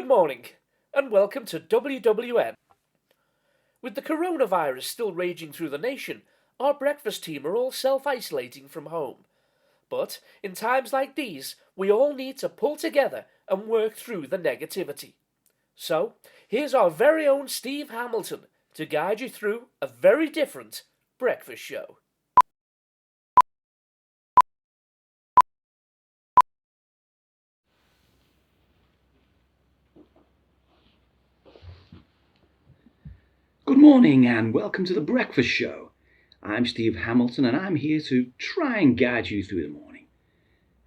Good morning, and welcome to WWN. With the coronavirus still raging through the nation, our breakfast team are all self-isolating from home. But in times like these, we all need to pull together and work through the negativity. So, here's our very own Steve Hamilton to guide you through a very different breakfast show. Good morning and welcome to the breakfast show. I'm Steve Hamilton and I'm here to try and guide you through the morning.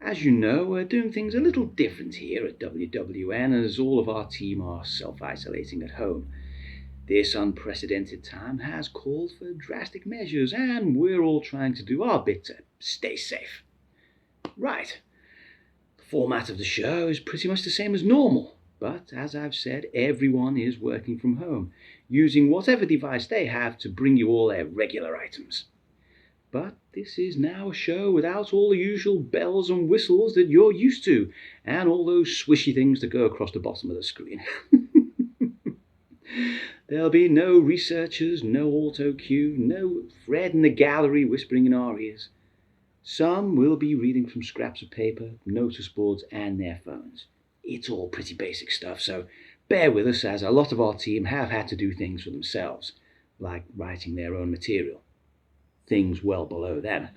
As you know, we're doing things a little different here at WWN as all of our team are self-isolating at home. This unprecedented time has called for drastic measures and we're all trying to do our bit to stay safe. Right, the format of the show is pretty much the same as normal. But, as I've said, everyone is working from home, using whatever device they have to bring you all their regular items. But this is now a show without all the usual bells and whistles that you're used to, and all those swishy things that go across the bottom of the screen. There'll be no researchers, no auto cue, no Fred in the gallery whispering in our ears. Some will be reading from scraps of paper, notice boards, and their phones. It's all pretty basic stuff, so bear with us as a lot of our team have had to do things for themselves, like writing their own material. Things well below them.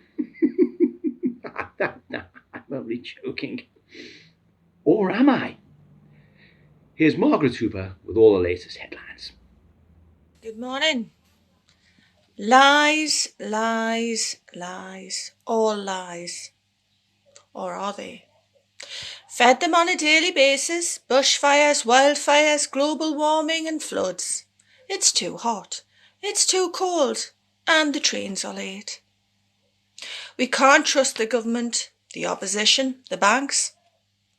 I'm only joking. Or am I? Here's Margaret Hooper with all the latest headlines. Good morning. Lies, lies, lies, all lies. Or are they? Fed them on a daily basis, bushfires, wildfires, global warming and floods. It's too hot, it's too cold, and the trains are late. We can't trust the government, the opposition, the banks,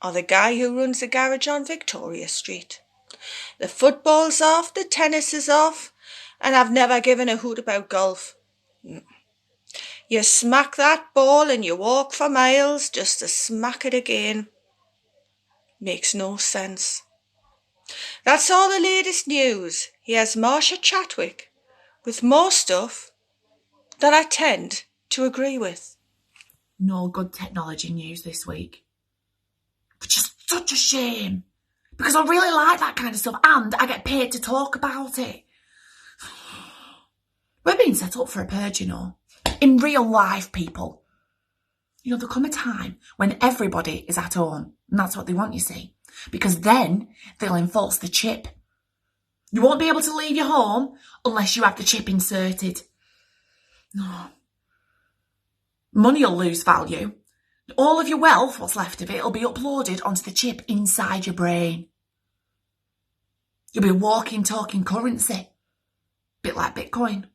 or the guy who runs the garage on Victoria Street. The football's off, the tennis is off, and I've never given a hoot about golf. You smack that ball and you walk for miles just to smack it again. Makes no sense. That's all the latest news. Here's Marcia Chatwick with more stuff that I tend to agree with. No good technology news this week. Which is such a shame. Because I really like that kind of stuff and I get paid to talk about it. We're being set up for a purge, you know. In real life, people. You know, there'll come a time when everybody is at home. And that's what they want, you see. Because then they'll enforce the chip. You won't be able to leave your home unless you have the chip inserted. No. Money will lose value. All of your wealth, what's left of it, will be uploaded onto the chip inside your brain. You'll be a walking, talking currency. Bit like Bitcoin.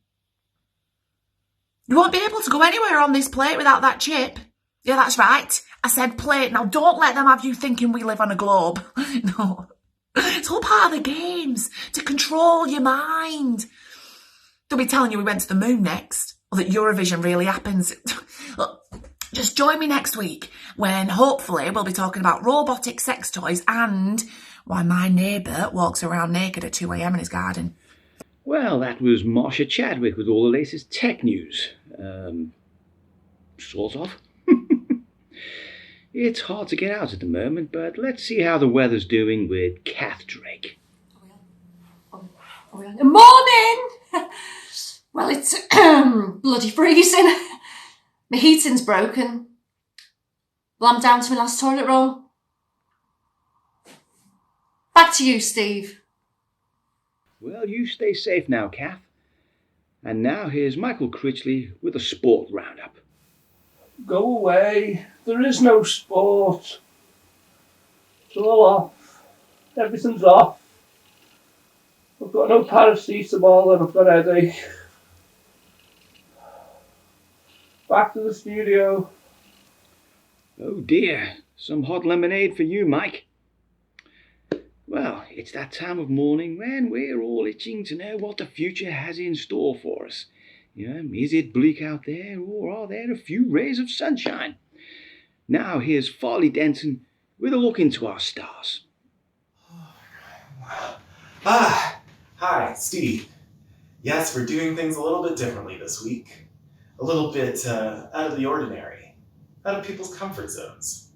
You won't be able to go anywhere on this plate without that chip. Yeah, that's right. I said plate. Now, don't let them have you thinking we live on a globe. No. It's all part of the games, to control your mind. They'll be telling you we went to the moon next, or that Eurovision really happens. Look, just join me next week, when hopefully we'll be talking about robotic sex toys and why my neighbour walks around naked at 2 a.m. in his garden. Well, that was Marcia Chadwick with all the latest tech news. Sort of. It's hard to get out at the moment, but let's see how the weather's doing with Kath Drake. Morning! Well, it's bloody freezing. My heating's broken. Well, I'm down to my last toilet roll. Back to you, Steve. Well, you stay safe now, Kath. And now here's Michael Critchley with a sport roundup. Go away. There is no sport. It's all off. Everything's off. I've got no paracetamol and I've got a headache. Back to the studio. Oh dear, some hot lemonade for you, Mike. Well, it's that time of morning when we're all itching to know what the future has in store for us. You know, is it bleak out there, or are there a few rays of sunshine? Now here's Farley Denton with a look into our stars. Hi, Stevie. Yes, we're doing things a little bit differently this week. A little bit out of the ordinary, out of people's comfort zones.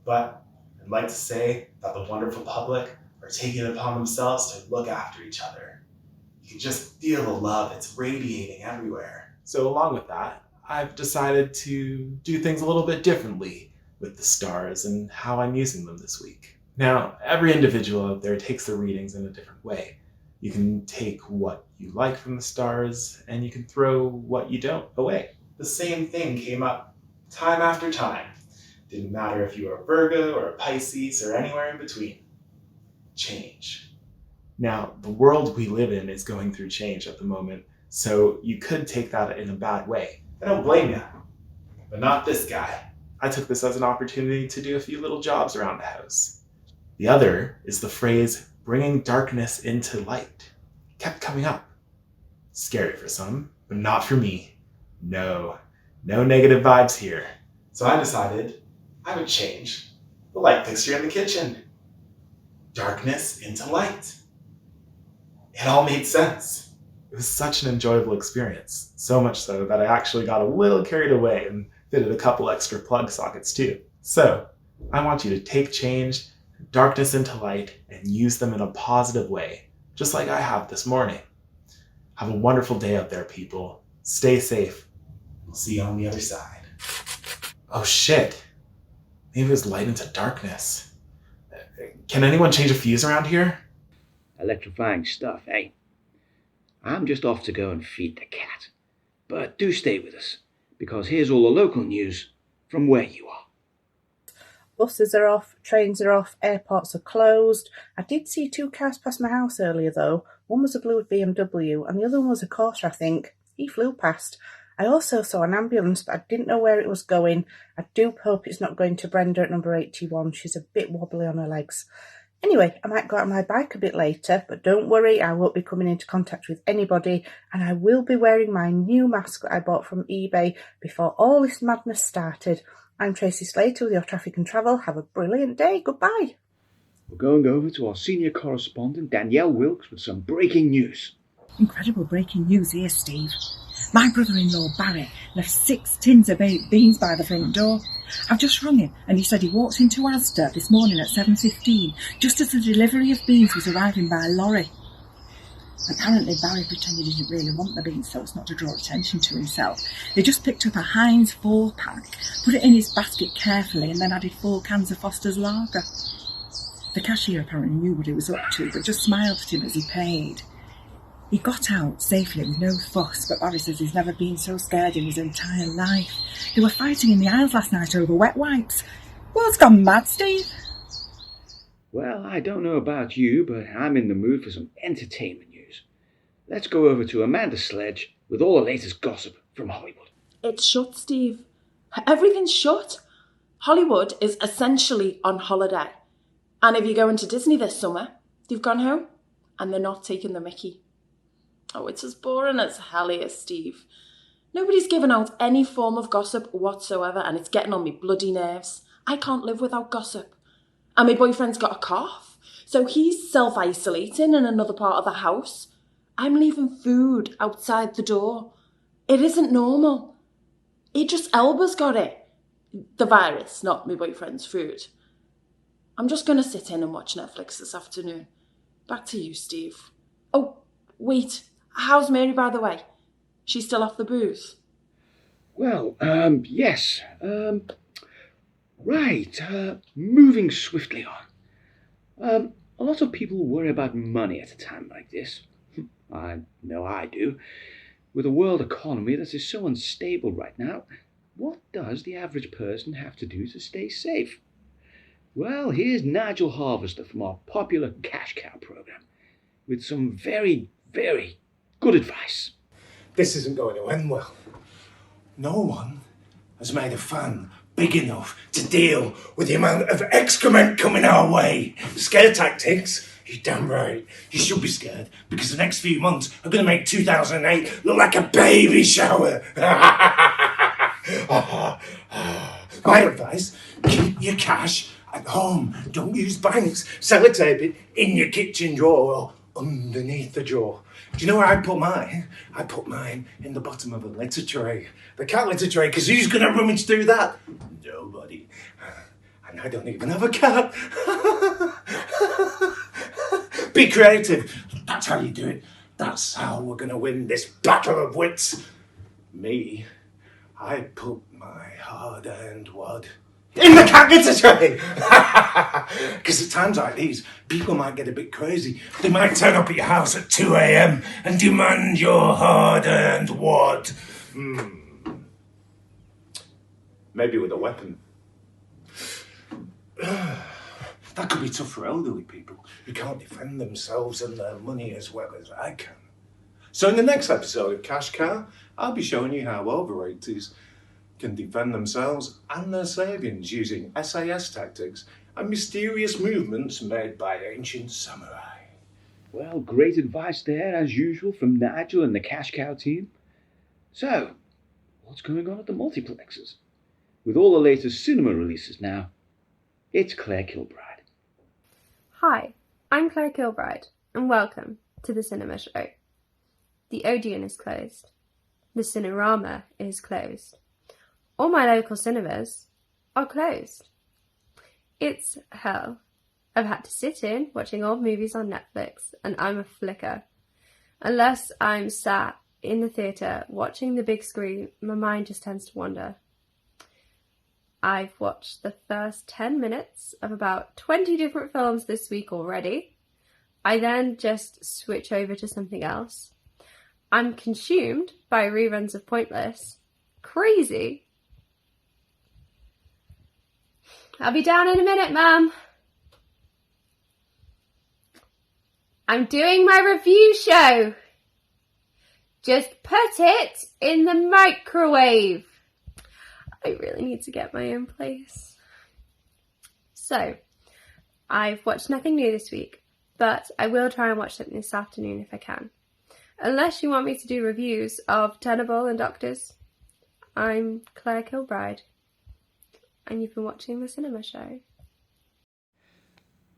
But I'd like to say that the wonderful public are taking it upon themselves to look after each other. You can just feel the love that's radiating everywhere. So along with that, I've decided to do things a little bit differently with the stars and how I'm using them this week. Now, every individual out there takes their readings in a different way. You can take what you like from the stars, and you can throw what you don't away. The same thing came up time after time. Didn't matter if you were a Virgo or a Pisces or anywhere in between. Change. Now, the world we live in is going through change at the moment, so you could take that in a bad way. I don't blame you, but not this guy. I took this as an opportunity to do a few little jobs around the house. The other is the phrase, bringing darkness into light. Kept coming up. Scary for some, but not for me. No negative vibes here. So I decided I would change the light fixture in the kitchen. Darkness into light. It all made sense. It was such an enjoyable experience. So much so that I actually got a little carried away and fitted a couple extra plug sockets too. So I want you to take change, darkness into light, and use them in a positive way, just like I have this morning. Have a wonderful day out there, people. Stay safe. We'll see you on the other side. Oh shit. Maybe it was light into darkness. Can anyone change a fuse around here? Electrifying stuff, eh? I'm just off to go and feed the cat. But do stay with us, because here's all the local news from where you are. Buses are off, trains are off, airports are closed. I did see 2 cars pass my house earlier though. One was a blue BMW and the other one was a Corsa, I think. He flew past. I also saw an ambulance, but I didn't know where it was going. I do hope it's not going to Brenda at number 81. She's a bit wobbly on her legs. Anyway, I might go out on my bike a bit later, but don't worry, I won't be coming into contact with anybody, and I will be wearing my new mask that I bought from eBay before all this madness started. I'm Tracy Slater with your Traffic and Travel. Have a brilliant day. Goodbye. We're going over to our senior correspondent, Danielle Wilkes, with some breaking news. Incredible breaking news here, Steve. My brother-in-law, Barry, left 6 tins of baked beans by the front door. I've just rung him, and he said he walked into Asda this morning at 7:15, just as the delivery of beans was arriving by lorry. Apparently, Barry pretended he didn't really want the beans so as not to draw attention to himself. He just picked up a Heinz 4-pack, put it in his basket carefully, and then added 4 cans of Foster's lager. The cashier apparently knew what he was up to, but just smiled at him as he paid. He got out safely with no fuss, but Barry says he's never been so scared in his entire life. They were fighting in the aisles last night over wet wipes. What's gone mad, Steve? Well, I don't know about you, but I'm in the mood for some entertainment news. Let's go over to Amanda Sledge with all the latest gossip from Hollywood. It's shut, Steve. Everything's shut. Hollywood is essentially on holiday. And if you're going to Disney this summer, they've gone home and they're not taking the mickey. Oh, it's as boring as hell here, Steve. Nobody's given out any form of gossip whatsoever, and it's getting on me bloody nerves. I can't live without gossip. And my boyfriend's got a cough, so he's self-isolating in another part of the house. I'm leaving food outside the door. It isn't normal. Idris Elba's got it. The virus, not my boyfriend's food. I'm just going to sit in and watch Netflix this afternoon. Back to you, Steve. Oh, wait. How's Mary, by the way? She's still off the booze? Well, yes. Right, moving swiftly on. A lot of people worry about money at a time like this. I know I do. With a world economy that is so unstable right now, what does the average person have to do to stay safe? Well, here's Nigel Harvester from our popular Cash Cow program with some very, very good advice. This isn't going to end well. No one has made a fan big enough to deal with the amount of excrement coming our way. Scare tactics? You're damn right. You should be scared, because the next few months are going to make 2008 look like a baby shower. My advice, keep your cash At home, don't use banks. Sellotape it in your kitchen drawer or underneath the drawer. Do you know where I put mine? I put mine in the bottom of a litter tray. The cat litter tray, because who's going to rummage through that? Nobody. And I don't even have a cat. Be creative. That's how you do it. That's how we're going to win this battle of wits. Me, I put my hard-earned wad in the cat litter tray. Because at times like these, people might get a bit crazy. They might turn up at your house at 2 a.m. and demand your hard-earned wad. Maybe with a weapon. That could be tough for elderly people who can't defend themselves and their money as well as I can. So in the next episode of Cash Cow, I'll be showing you how over-80s can defend themselves and their savings using SAS tactics and mysterious movements made by ancient samurai. Well, great advice there, as usual, from Nigel and the Cash Cow team. So, what's going on at the multiplexes? With all the latest cinema releases now, it's Claire Kilbride. Hi, I'm Claire Kilbride, and welcome to the Cinema Show. The Odeon is closed. The Cinerama is closed. All my local cinemas are closed. It's hell. I've had to sit in watching old movies on Netflix, and I'm a flicker. Unless I'm sat in the theatre watching the big screen, my mind just tends to wander. I've watched the first 10 minutes of about 20 different films this week already. I then just switch over to something else. I'm consumed by reruns of Pointless. Crazy. I'll be down in a minute, Mum. I'm doing my review show. Just put it in the microwave. I really need to get my own place. So, I've watched nothing new this week, but I will try and watch something this afternoon if I can. Unless you want me to do reviews of Tenable and Doctors, I'm Claire Kilbride, and you've been watching the Cinema Show.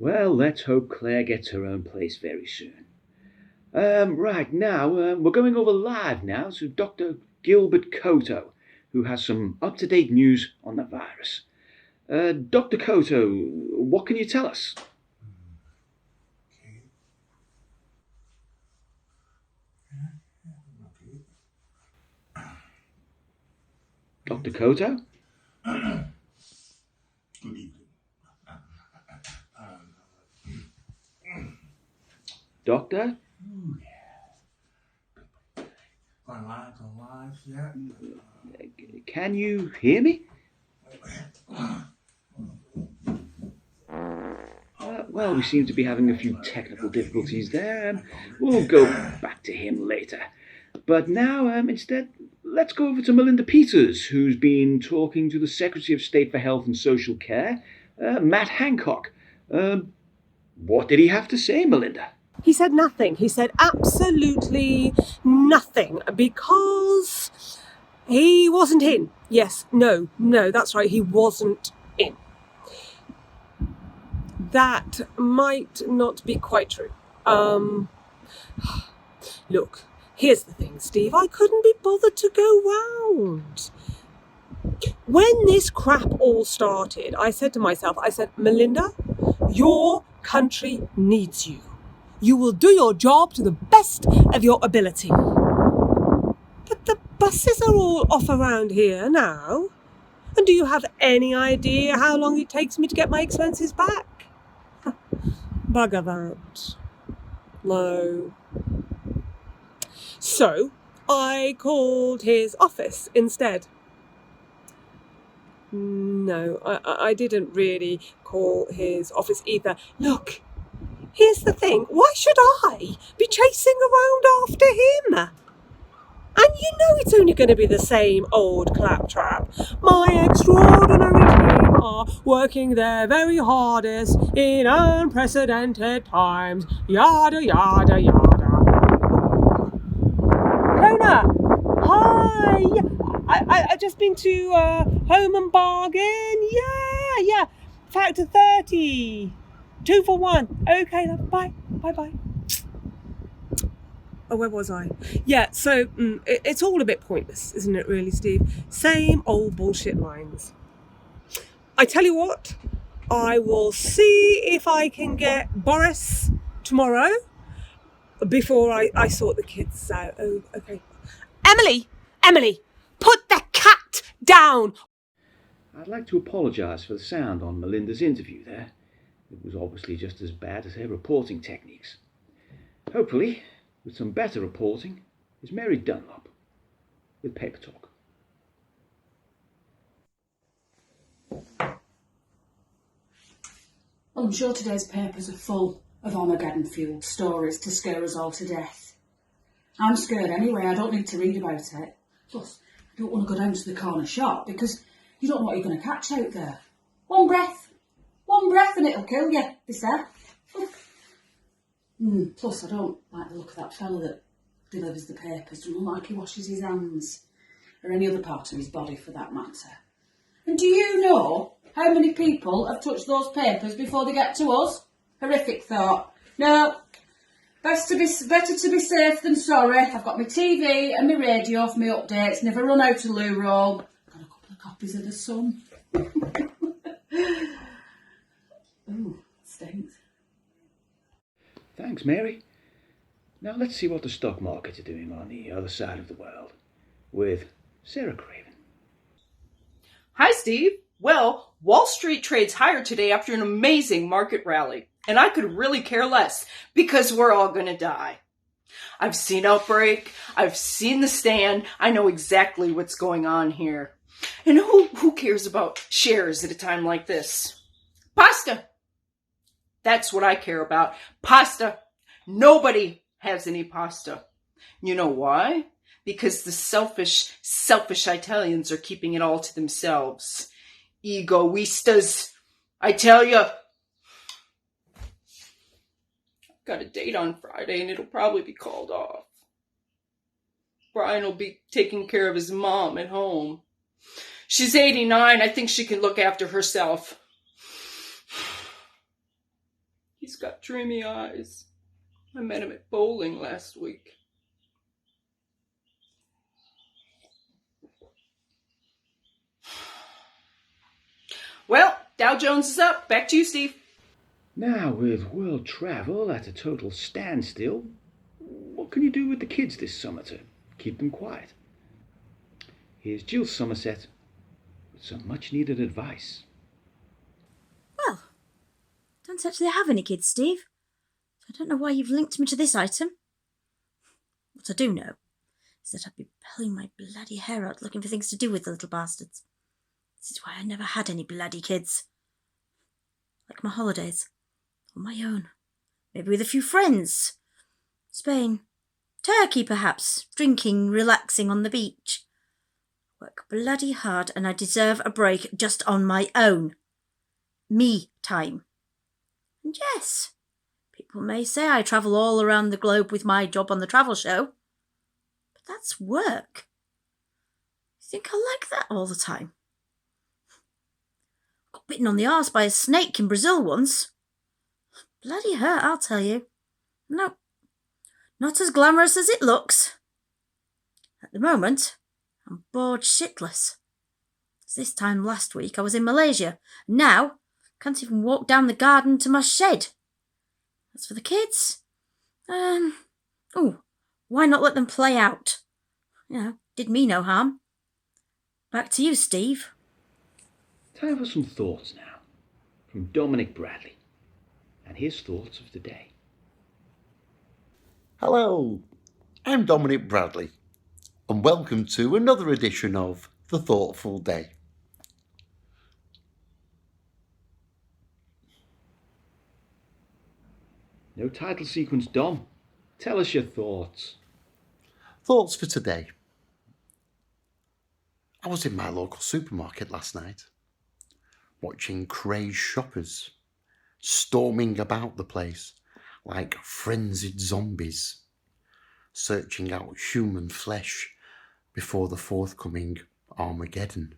Well, let's hope Claire gets her own place very soon. Right, now, we're going over live now to Dr. Gilbert Coto, who has some up-to-date news on the virus. Dr. Coto, what can you tell us? Dr. Coto? Good evening. Doctor? Ooh, yeah. Alive, yeah. Can you hear me? Well, we seem to be having a few technical difficulties there, and we'll go back to him later. But now, instead, let's go over to Melinda Peters, who's been talking to the Secretary of State for Health and Social Care, Matt Hancock. What did he have to say, Melinda? He said nothing. He said absolutely nothing because he wasn't in. Yes, no, that's right. He wasn't in. That might not be quite true. Look, here's the thing, Steve. I couldn't be bothered to go round. When this crap all started, I said to myself, Melinda, your country needs you. You will do your job to the best of your ability. But the buses are all off around here now. And do you have any idea how long it takes me to get my expenses back? Bugger that. No. So, I called his office instead. No, I didn't really call his office either. Look, here's the thing. Why should I be chasing around after him? And you know it's only going to be the same old claptrap. My extraordinary team are working their very hardest in unprecedented times. Yada, yada, yada. Jonah! Hi! I've just been to Home and Bargain. Yeah. Factor 30. 2 for 1. Okay, love. Bye. Bye. Oh, where was I? Yeah, so it's all a bit pointless, isn't it really, Steve? Same old bullshit lines. I tell you what, I will see if I can get Boris tomorrow before I sort the kids out. Oh, okay. Emily, put the cat down! I'd like to apologise for the sound on Melinda's interview there. It was obviously just as bad as her reporting techniques. Hopefully, with some better reporting, is Mary Dunlop with Paper Talk. Well, I'm sure today's papers are full of Armageddon-fueled stories to scare us all to death. I'm scared anyway, I don't need to read about it. Plus, I don't want to go down to the corner shop because you don't know what you're going to catch out there. One breath and it'll kill you, they say. Plus, I don't like the look of that fella that delivers the papers. Don't like he washes his hands, or any other part of his body for that matter. And do you know how many people have touched those papers before they get to us? Horrific thought. No, better to be safe than sorry. I've got my TV and my radio for my updates. Never run out of loo roll. Got a couple of copies of The Sun. Ooh, stinks. Thanks, Mary. Now let's see what the stock markets are doing on the other side of the world with Sarah Craven. Hi, Steve. Well, Wall Street trades higher today after an amazing market rally. And I could really care less because we're all going to die. I've seen Outbreak. I've seen The Stand. I know exactly what's going on here. And who cares about shares at a time like this? Pasta. That's what I care about. Pasta. Nobody has any pasta. You know why? Because the selfish Italians are keeping it all to themselves. Egoistas, I tell you. Got a date on Friday and it'll probably be called off. Brian will be taking care of his mom at home. She's 89. I think she can look after herself. He's got dreamy eyes. I met him at bowling last week. Well, Dow Jones is up. Back to you, Steve. Now, with world travel at a total standstill, what can you do with the kids this summer to keep them quiet? Here's Jill Somerset with some much-needed advice. Well, I don't actually have any kids, Steve. So I don't know why you've linked me to this item. What I do know is that I'd be pulling my bloody hair out looking for things to do with the little bastards. This is why I never had any bloody kids. Like my holidays. On my own. Maybe with a few friends. Spain. Turkey, perhaps. Drinking, relaxing on the beach. Work bloody hard and I deserve a break just on my own. Me time. And yes, people may say I travel all around the globe with my job on the travel show. But that's work. You think I like that all the time? Got bitten on the arse by a snake in Brazil once. Bloody hurt, I'll tell you. No, not as glamorous as it looks. At the moment, I'm bored shitless. This time last week I was in Malaysia. Now, can't even walk down the garden to my shed. As for the kids, why not let them play out? Did me no harm. Back to you, Steve. Time for some thoughts now, from Dominic Bradley, and his thoughts of the day. Hello, I'm Dominic Bradley, and welcome to another edition of The Thoughtful Day. No title sequence, Dom. Tell us your thoughts. Thoughts for today. I was in my local supermarket last night, watching crazed shoppers storming about the place like frenzied zombies, searching out human flesh before the forthcoming Armageddon.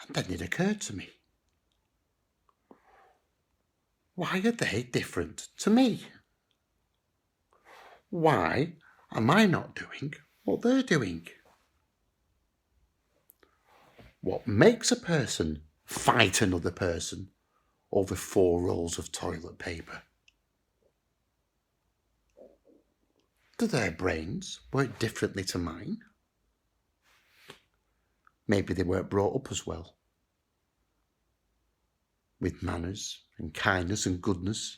And then it occurred to me, why are they different to me? Why am I not doing what they're doing? What makes a person fight another person over 4 rolls of toilet paper? Do their brains work differently to mine? Maybe they weren't brought up as well, with manners and kindness and goodness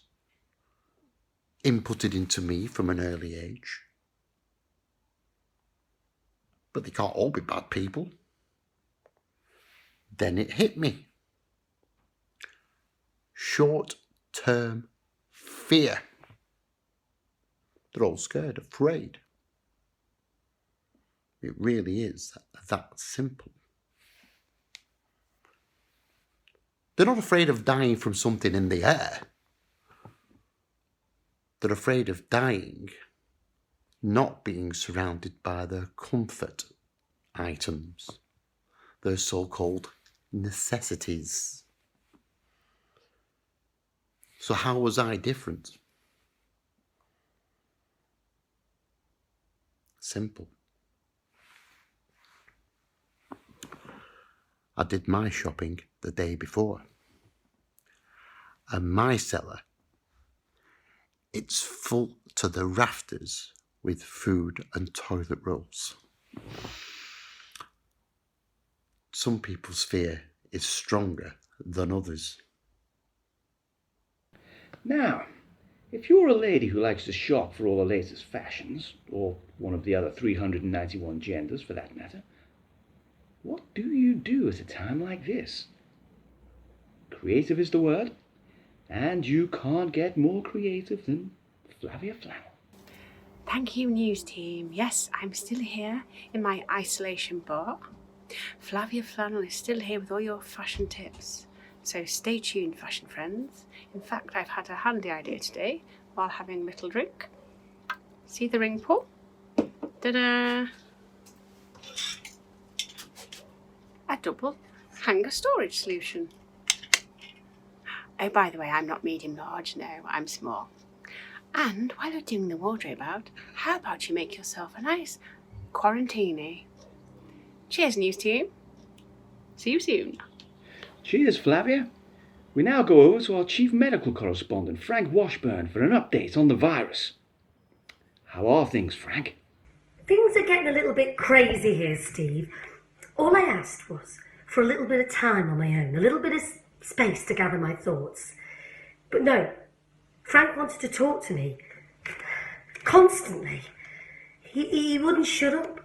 inputted into me from an early age. But they can't all be bad people. Then it hit me. Short-term fear. They're all scared, afraid. It really is that simple. They're not afraid of dying from something in the air. They're afraid of dying not being surrounded by their comfort items, their so-called necessities. So how was I different? Simple. I did my shopping the day before. And my cellar, it's full to the rafters with food and toilet rolls. Some people's fear is stronger than others. Now, if you're a lady who likes to shop for all the latest fashions, or one of the other 391 genders for that matter, what do you do at a time like this? Creative is the word, and you can't get more creative than Flavia Flannel. Thank you, news team. Yes, I'm still here in my isolation bar. Flavia Flannel is still here with all your fashion tips. So stay tuned, fashion friends. In fact, I've had a handy idea today while having a little drink. See the ring pull? Ta-da! A double hanger storage solution. Oh, by the way, I'm not medium large, no, I'm small. And while you're doing the wardrobe out, how about you make yourself a nice quarantini? Cheers, news team. See you soon. Cheers, Flavia. We now go over to our chief medical correspondent, Frank Washburn, for an update on the virus. How are things, Frank? Things are getting a little bit crazy here, Steve. All I asked was for a little bit of time on my own, a little bit of space to gather my thoughts. But no, Frank wanted to talk to me. Constantly. He wouldn't shut up.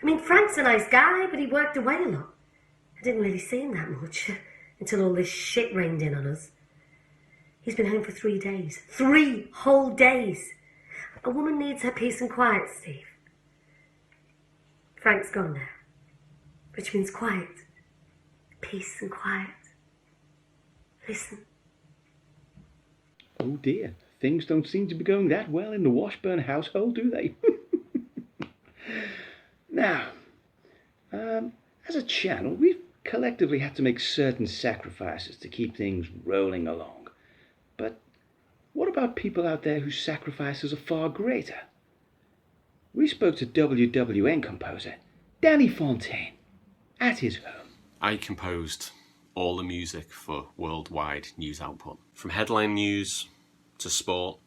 I mean, Frank's a nice guy, but he worked away a lot. I didn't really see him that much until all this shit rained in on us. He's been home for 3 days. 3 whole days. A woman needs her peace and quiet, Steve. Frank's gone now, which means quiet. Peace and quiet. Listen. Oh dear, things don't seem to be going that well in the Washburn household, do they? Now, as a channel, we've collectively had to make certain sacrifices to keep things rolling along. But what about people out there whose sacrifices are far greater? We spoke to WWN composer Danny Fontaine at his home. I composed all the music for worldwide news output. From headline news to sport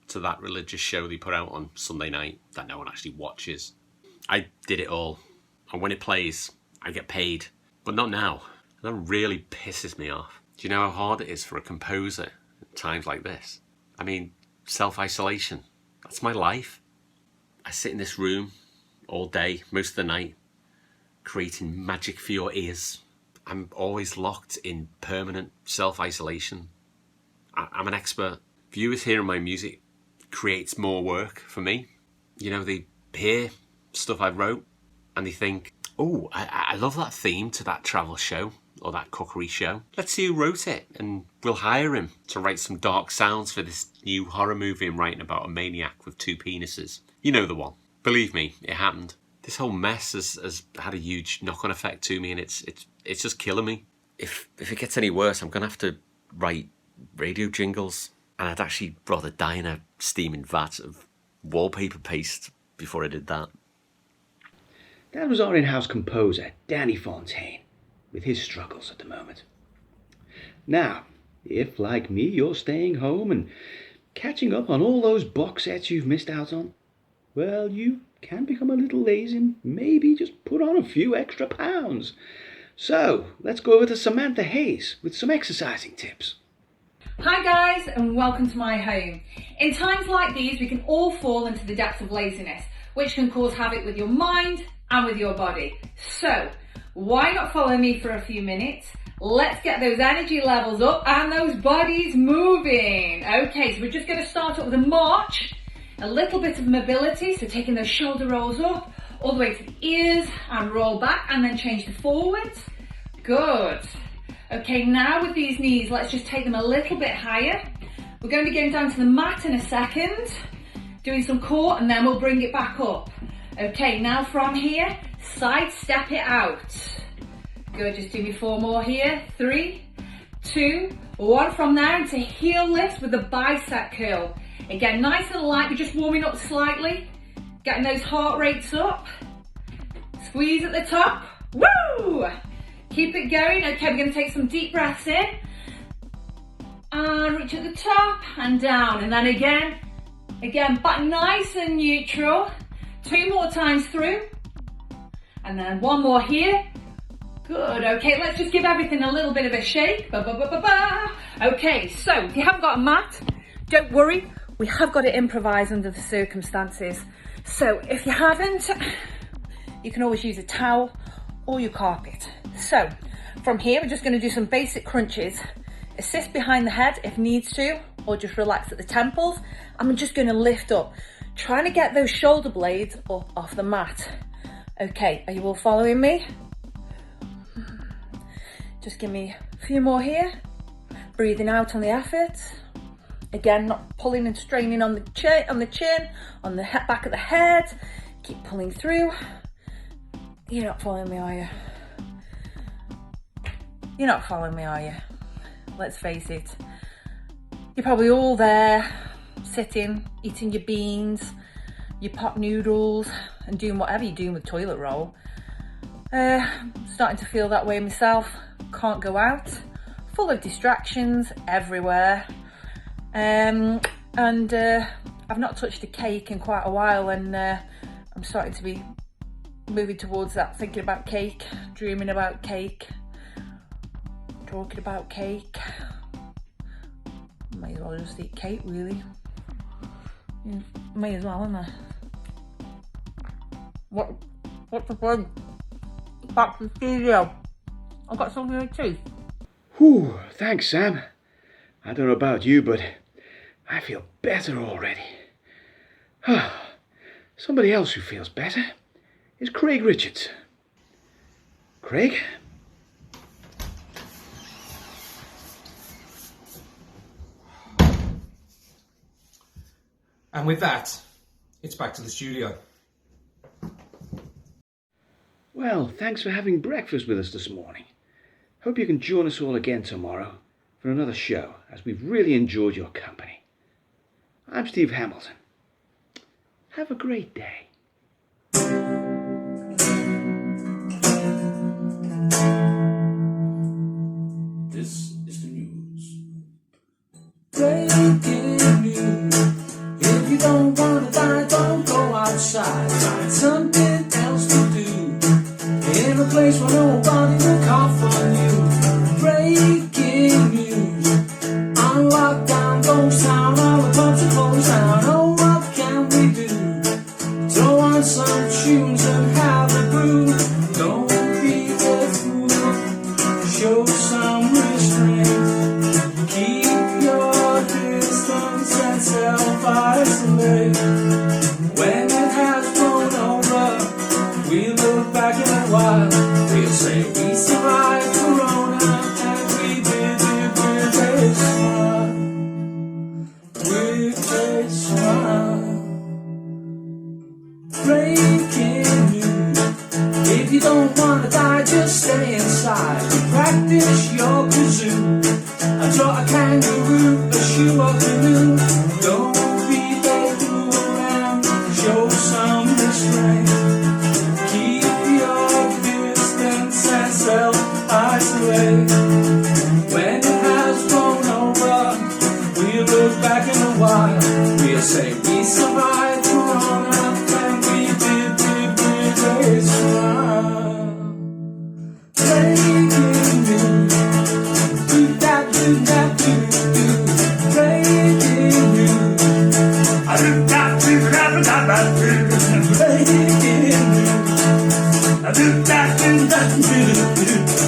to that religious show they put out on Sunday night that no one actually watches. I did it all. And when it plays, I get paid. But not now. That really pisses me off. Do you know how hard it is for a composer at times like this? I mean, self-isolation. That's my life. I sit in this room all day, most of the night, creating magic for your ears. I'm always locked in permanent self-isolation. I'm an expert. Viewers hearing my music creates more work for me. You know, they hear stuff I wrote and they think, oh, I love that theme to that travel show or that cookery show. Let's see who wrote it and we'll hire him to write some dark sounds for this new horror movie I'm writing about a maniac with 2 penises. You know the one. Believe me, it happened. This whole mess has had a huge knock-on effect to me, and it's just killing me. If it gets any worse, I'm going to have to write radio jingles, and I'd actually rather die in a steaming vat of wallpaper paste before I did that. That was our in-house composer, Danny Fontaine, with his struggles at the moment. Now, if, like me, you're staying home and catching up on all those box sets you've missed out on, well, you can become a little lazy and maybe just put on a few extra pounds. So, let's go over to Samantha Hayes with some exercising tips. Hi guys, and welcome to my home. In times like these, we can all fall into the depths of laziness, which can cause havoc with your mind and with your body. So, why not follow me for a few minutes? Let's get those energy levels up and those bodies moving. Okay, so we're just going to start up with a march, a little bit of mobility, so taking those shoulder rolls up, all the way to the ears and roll back and then change to forwards. Good. Okay, now with these knees, let's just take them a little bit higher. We're going to be going down to the mat in a second, doing some core, and then we'll bring it back up. Okay, now from here, side step it out. Good, just do me 4 more here. 3, 2, 1. From there into heel lift with the bicep curl. Again, nice and light, we're just warming up slightly, getting those heart rates up. Squeeze at the top. Woo! Keep it going. Okay, we're going to take some deep breaths in. And reach at the top and down. And then again, back nice and neutral. 2 more times through. And then 1 more here. Good, okay, let's just give everything a little bit of a shake. Ba, ba, ba, ba, ba. Okay, so if you haven't got a mat, don't worry. We have got to improvise under the circumstances. So if you haven't, you can always use a towel or your carpet. So from here, we're just going to do some basic crunches. Assist behind the head if needs to, or just relax at the temples. And we're just going to lift up, trying to get those shoulder blades up off the mat. Okay, are you all following me? Just give me a few more here. Breathing out on the effort. Again, not pulling and straining on the chin, on the back of the head. Keep pulling through. You're not following me, are you? You're not following me, are you? Let's face it. You're probably all there, sitting, eating your beans, your pot noodles, and doing whatever you're doing with toilet roll. Starting to feel that way myself. Can't go out. Full of distractions everywhere. And I've not touched a cake in quite a while, and I'm starting to be moving towards that, thinking about cake, dreaming about cake, talking about cake. May as well just eat cake, really. May as well, isn't I? What's the point? Back to the studio. I've got something in my teeth. Whew, thanks, Sam. I don't know about you, but I feel better already. Somebody else who feels better is Craig Richards. Craig? And with that, it's back to the studio. Well, thanks for having breakfast with us this morning. Hope you can join us all again tomorrow for another show, as we've really enjoyed your company. I'm Steve Hamilton. Have a great day. This is the news. Breaking news. If you don't want to die, don't go outside. Find something else to do. In a place where nobody will cough on you. Breaking news. On lockdown, ghost town, all the pubs are closed down. Oh, what can we do? Throw on some tunes and have a brew. Don't be a fool. Show some restraint. Keep your distance and self-isolate. When it has blown over, wanna die, just stay inside. Practice your kazoo. I draw a kangaroo, a shoe or canoe. Don't be faithful around, show some restraint. Keep your distance and self-isolate. When it has blown over, we'll look back in a while. We'll say we survived Corona and we did with a smile. Breaking news, do that, do that, do. Breaking news, I do that, do that, do that, do. Breaking news, I do that, do that, do.